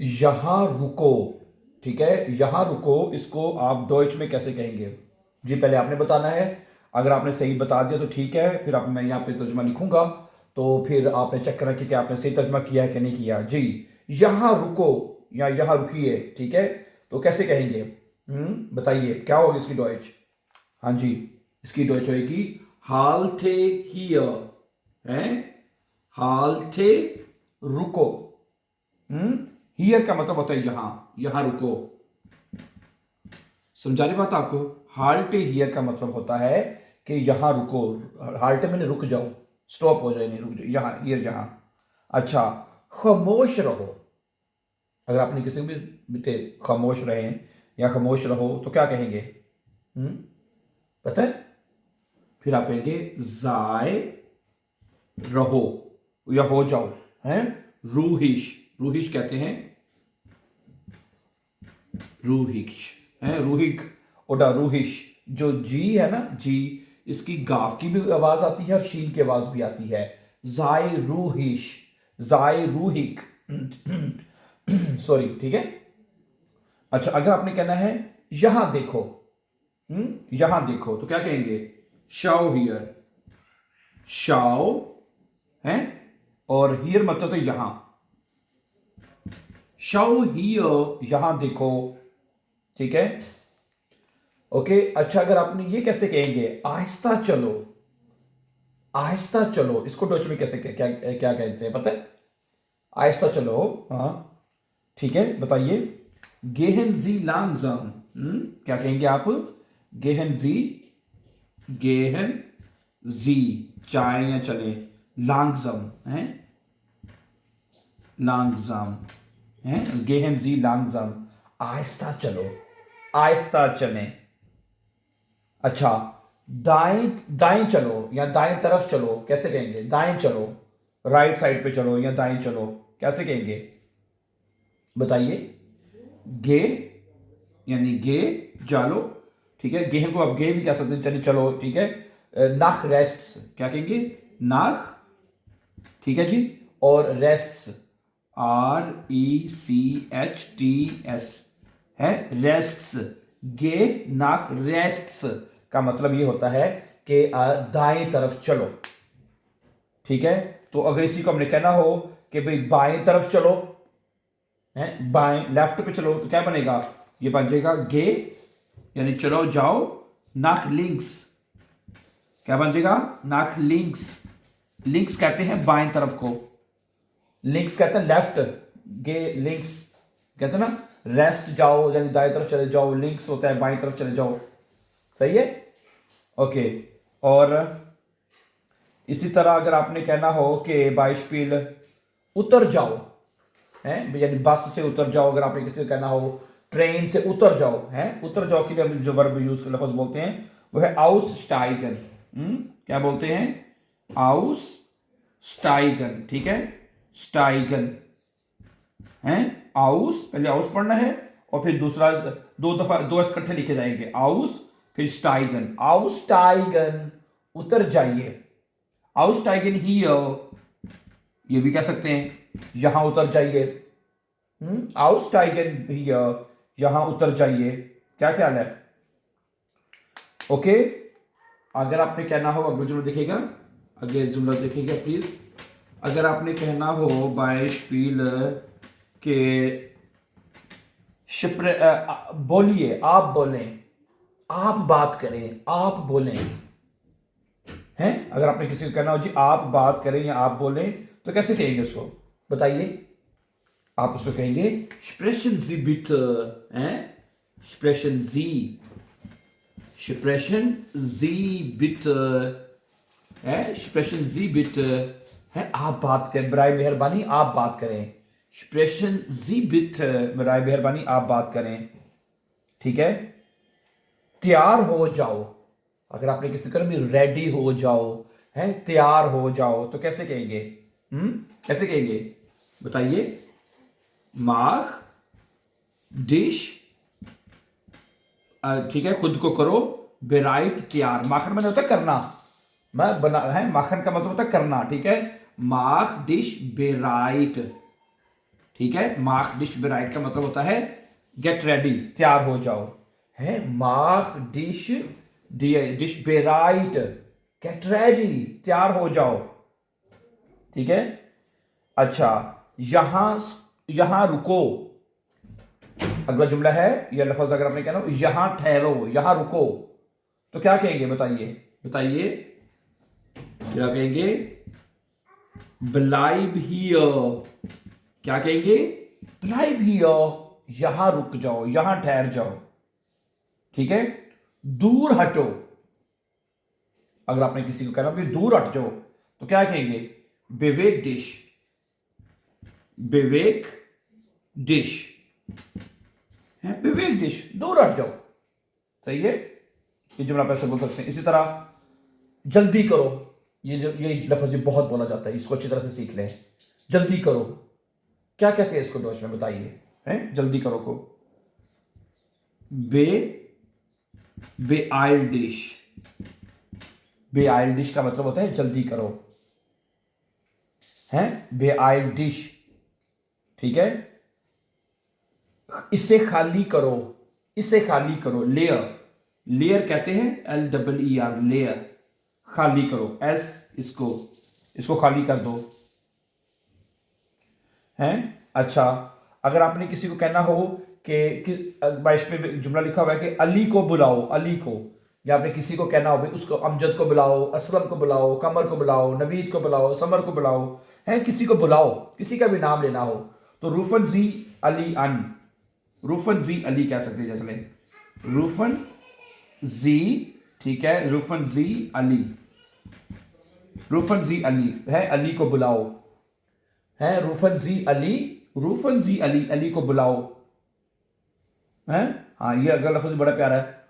यहां रुको। ठीक है, यहां रुको, इसको आप डॉइच में कैसे कहेंगे? जी पहले आपने बताना है। अगर आपने सही बता दिया तो ठीक है, फिर आप मैं यहाँ पे तर्जमा लिखूंगा, तो फिर आपने चेक करना कि क्या आपने सही तर्जमा किया है कि नहीं किया। जी, यहां रुको या यहां रुकिए। ठीक है, तो कैसे कहेंगे? बताइए क्या होगी इसकी डॉइच? हाँ जी, इसकी डॉइच होगी हाल्टे हियर है, हाल्टे रुको। हियर का मतलब होता है यहां, यहां रुको। समझा रही बात आपको? हाल्ट हियर का मतलब होता है कि यहां रुको। हाल्ट में रुक जाओ, स्टॉप हो जाए, नहीं रुक जाओ, यहां, हियर यहां। अच्छा, खामोश रहो। अगर आपने किसी भी बीते खामोश रहे या खामोश रहो तो क्या कहेंगे? पता है? फिर आप कहेंगे जाए रहो या हो जाओ, हैं? रूहिश, रूहिश कहते हैं, रूहिश है, रूहिक ओडा रूहिश। जो जी है ना, जी, इसकी गाफ की भी आवाज आती है और शीन की आवाज भी आती है। जाय रूहिश, जाय रूहिक। सॉरी, ठीक है। अच्छा, अगर आपने कहना है यहां देखो, यहां देखो, तो क्या कहेंगे? शाओ हियर, शाओ है, और हियर मतलब तो यहां, शाओ हियर, यहां देखो। ठीक है, ओके। अच्छा, अगर आपने ये कैसे कहेंगे? आहिस्ता चलो, आहिस्ता चलो, इसको डच में कैसे क्या क्या कहते हैं पता है? आहिस्ता चलो, हाँ, ठीक है, बताइए। गेहन जी लांगजाम, क्या कहेंगे आप? गेहन जी, गेहन जी, चाय या चले, लांगजाम है, लांगजाम है, गेहन जी लांगजाम, आहिस्ता चलो, आहिस्ता चलें। अच्छा, दाएं दाएं चलो या दाएं तरफ चलो, कैसे कहेंगे? दाएं चलो, राइट साइड पे चलो या दाएं चलो, कैसे कहेंगे? बताइए। गे यानी गे, जालो। ठीक है, गेहूं को आप गे भी कह सकते हैं, चलिए चलो, ठीक है। नाख रेस्ट्स, क्या कहेंगे? नाख, ठीक है जी। और रेस्ट्स, RECHTS है, रेस्ट्स। गे नाक रेस्ट्स का मतलब ये होता है कि दाएं तरफ चलो। ठीक है, तो अगर इसी को हमने कहना हो कि भाई बाएं तरफ चलो, है, बाएं लेफ्ट पे चलो, तो क्या बनेगा? ये बन जाएगा गे यानी चलो जाओ, नाक लिंक्स, क्या बन जाएगा? नाक लिंक्स। लिंक्स कहते हैं बाएं तरफ को, लिंक्स कहते हैं लेफ्ट, गे लिंक्स कहते हैं ना। रेस्ट जाओ यानी दाएं तरफ चले जाओ, लिंक्स होता है बाएं तरफ चले जाओ। सही है, ओके। और इसी तरह अगर आपने कहना हो कि बाइशपील उतर जाओ, है, यानी बस से उतर जाओ, अगर आपने किसी को कहना हो ट्रेन से उतर जाओ, है, उतर जाओ के लिए हम जो वर्ब यूज लफ्ज बोलते हैं वो है आउस स्टाइगन। क्या बोलते हैं? आउस स्टाइगन, ठीक है, स्टाइगन है। आउस, पहले आउस पढ़ना है और फिर दूसरा दो दफा दो इकट्ठे लिखे जाएंगे, आउस फिर स्टाइगन, आउस स्टाइगन, उतर जाइए। आउस स्टाइगन हियर, ये भी कह सकते हैं, यहां उतर जाइए। आउस स्टाइगन हियर, यहां उतर जाइए। क्या ख्याल है? ओके। अगर आपने कहना हो, अगला जुमला देखिएगा, अगले जुमला देखिएगा प्लीज। अगर आपने कहना हो बाय स्पील के बोलिए, आप बोलें, आप बात करें, आप बोलें, हैं? अगर आपने किसी को कहना हो जी आप बात करें या आप बोलें, तो कैसे कहेंगे उसको? बताइए। आप उसको कहेंगे स्प्रेशन जी बिट, हैं? स्प्रेशन जी, स्प्रेशन जी बिट है, स्प्रेशन जी बिट है, आप बात करें, बराए मेहरबानी आप बात करें। स्प्रेशन जी बिट, बराए मेहरबानी आप बात करें। ठीक है, तैयार हो जाओ। अगर आपने किसी कर भी रेडी हो जाओ, है, तैयार हो जाओ, तो कैसे कहेंगे? कैसे कहेंगे? बताइए। माख डिश, ठीक है, खुद को करो, बेराइट तैयार। माखन मैंने होता है करना, मैं बना है, माखन का मतलब होता है करना, ठीक है। माख डिश बेराइट, ठीक है, माख डिश बेराइट का मतलब होता है गेट रेडी, तैयार हो जाओ, है माख dish dish barite, get ready, तैयार हो जाओ, ठीक है। अच्छा, यहां यहां रुको, अगला जुमला है यह लफ्ज अगर आपने कहना यहां ठहरो, यहां रुको, तो क्या कहेंगे, बताइए बताइए, क्या कहेंगे, ब्लाइब हियर, क्या कहेंगे, ब्लाइब हियर, यहां रुक जाओ, यहां ठहर जाओ, ठीक है। दूर हटो, अगर आपने किसी को कहना भी दूर हट जाओ, तो क्या कहेंगे, बेवेक डिश, बेवेक डिश है, बेवेक डिश, दूर हट जाओ, सही है। ये जुमला आप ऐसे बोल सकते हैं। इसी तरह जल्दी करो, ये लफ्ज बहुत बोला जाता है, इसको अच्छी तरह से सीख लें। जल्दी करो, क्या कहते हैं इसको डॉच में, बताइए, हैं जल्दी करो को, बे आइल डिश, बे आइल डिश का मतलब होता है जल्दी करो, हैं बे आइल डिश, ठीक है। इसे खाली करो, इसे खाली करो, लेयर, लेयर कहते हैं LEER, लेयर, खाली करो, एस, इसको खाली कर दो, हैं। अच्छा, अगर आपने किसी को कहना हो कि बाइश में जुमला लिखा हुआ है कि अली को बुलाओ, अली को, या आपने किसी को कहना हो भाई उसको अमजद को बुलाओ, असलम को बुलाओ, कमर को बुलाओ, नवीद को बुलाओ, समर को बुलाओ, है किसी को बुलाओ, किसी का भी नाम लेना हो, तो रूफन जी अली अन, रूफन जी अली कह सकते हैं, चले रूफन जी, ठीक है, रूफन जी अली, रूफन जी अली है, अली को बुलाओ, है रूफन जी अली, रूफन जी अली, अली को बुलाओ, है। हाँ, ये अगला लफ्ज बड़ा प्यारा है,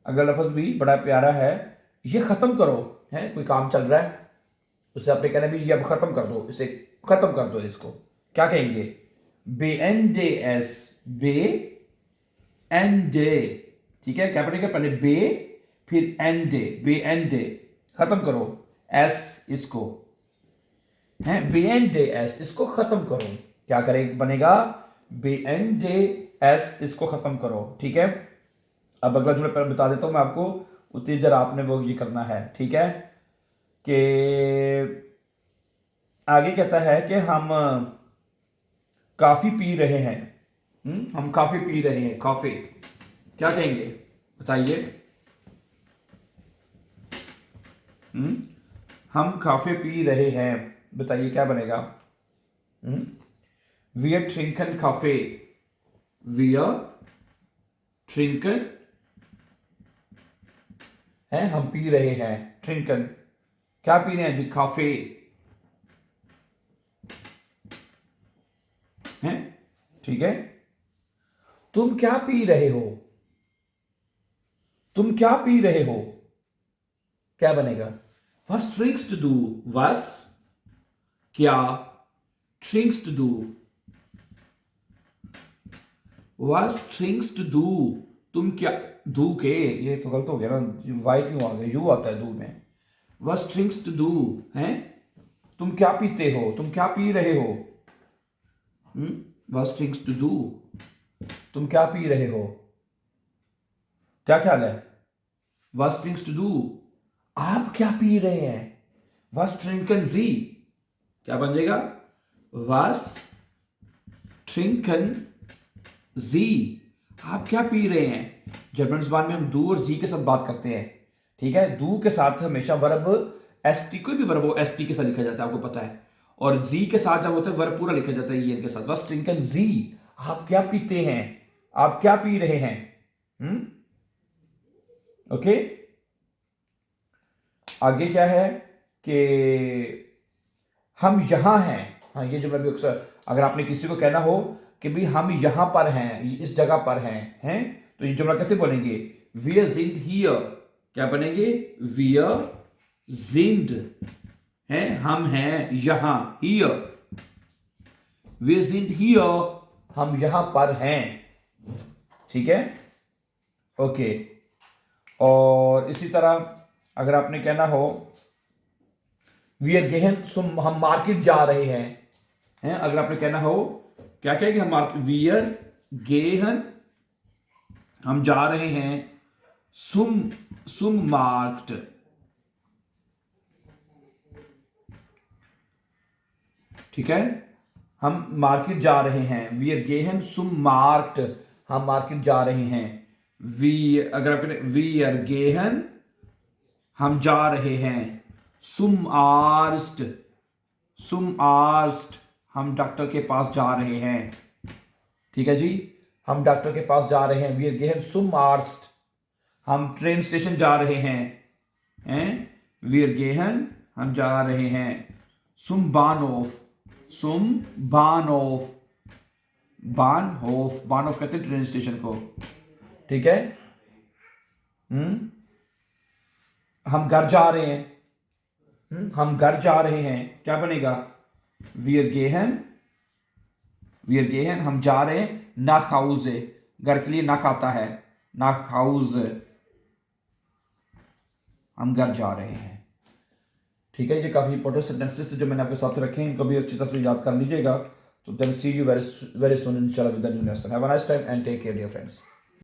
अगला लफ्ज भी बड़ा प्यारा है, ये खत्म करो, है कोई काम चल रहा है, उसे आपने कहना भी ये अब खत्म कर दो, इसे खत्म कर दो, इसको क्या कहेंगे, बे एन डे एस, बे एन डे, ठीक है, क्या पढ़ेगा, पहले बे फिर एन डे, बे एन डे, खत्म करो, एस इसको, है बे एन डे एस, इसको खत्म करो, क्या करे बनेगा, बे एन डे एस, इसको खत्म करो, ठीक है। अब अगला जुमला पहले बता देता हूं मैं आपको, उतनी देर आपने वो ये करना है, ठीक है। कि आगे कहता है कि हम काफी पी रहे हैं, हम काफी पी रहे हैं, कॉफी, क्या कहेंगे, बताइए, हम काफी पी रहे हैं, बताइए क्या बनेगा, we are drinking coffee, we are drinking, है हम पी रहे हैं, ट्रिंकन, क्या पी रहे हैं जी, काफे, हैं, ठीक है। तुम क्या पी रहे हो, तुम क्या पी रहे हो, क्या बनेगा, was drinks to do, was क्या, drinks to do, was drinks to do, तुम क्या, दू के, ये तो गलत हो गया ना, वाई क्यों आ गया, यू आता है दू में, was drinks to do, हैं तुम क्या पीते हो, तुम क्या पी रहे हो, was drinks to do, तुम क्या पी रहे हो, क्या ख्याल है, was drinks to do, आप क्या पी रहे हैं, was trinken Sie, क्या बन जाएगा, was trinken Sie, आप क्या पी रहे हैं। जर्मन जुबान में हम दू और जी के साथ बात करते हैं, ठीक है, दू के साथ हमेशा वर्ब एसटी, कोई भी वर्ब हो एसटी के साथ लिखा जाता है, आपको पता है, और जी के साथ जब होता है वर्ब पूरा लिखा जाता है ये के साथ, was trinken Sie, आप क्या पीते हैं, आप क्या पी रहे हैं, ओके। आगे क्या है कि हम यहां हैं, हाँ ये जो मैं भी अक्सर, अगर आपने किसी को कहना हो कि भाई हम यहां पर हैं, इस जगह पर हैं, तो ये जुमला कैसे बोलेंगे, वी आर जिंद हियर, क्या बनेंगे, वी आर जिंद, हैं हम हैं यहां, here, we are Jind here, हम यहां पर हैं, ठीक है, ओके। और इसी तरह अगर आपने कहना हो वी आर गेहन, हम मार्केट जा रहे हैं, हैं। अगर आपने कहना हो क्या कहेंगे हम, वियर गेहन, हम जा रहे हैं, सुम सुम मार्क्ट, ठीक है, हम मार्केट जा रहे हैं, वियर गेहन सुम मार्क्ट, हम मार्केट जा रहे हैं, वी अगर आप वियर गेहन, हम जा रहे हैं, सुम आर्स्ट, सुम आर्स्ट, हम डॉक्टर के पास जा रहे हैं, ठीक है जी, हम डॉक्टर के पास जा रहे हैं, वियर गेहन सुम आर्स्ट, हम ट्रेन स्टेशन जा रहे हैं, वियर गेहन, हम जा रहे हैं, सुम बानोफ, सुम बानोफ, बानहोफ, बानहोफ कहते हैं ट्रेन स्टेशन को, ठीक है। हम घर जा रहे हैं, हम घर जा रहे हैं, क्या बनेगा, वियर गेहन, वियर गेहन, हम जा रहे हैं, नाख हाउसे, घर के लिए नाख आता है, नाख हाउस, हम घर जा रहे हैं, ठीक है। ये काफी इंपॉर्टेंट सेंटेंसेस जो मैंने आपके साथ रखे हैं, इनको भी अच्छी तरह से याद कर लीजिएगा। तो then see you very very soon इंशाल्लाह with the new lesson. Have a nice time and take care dear friends.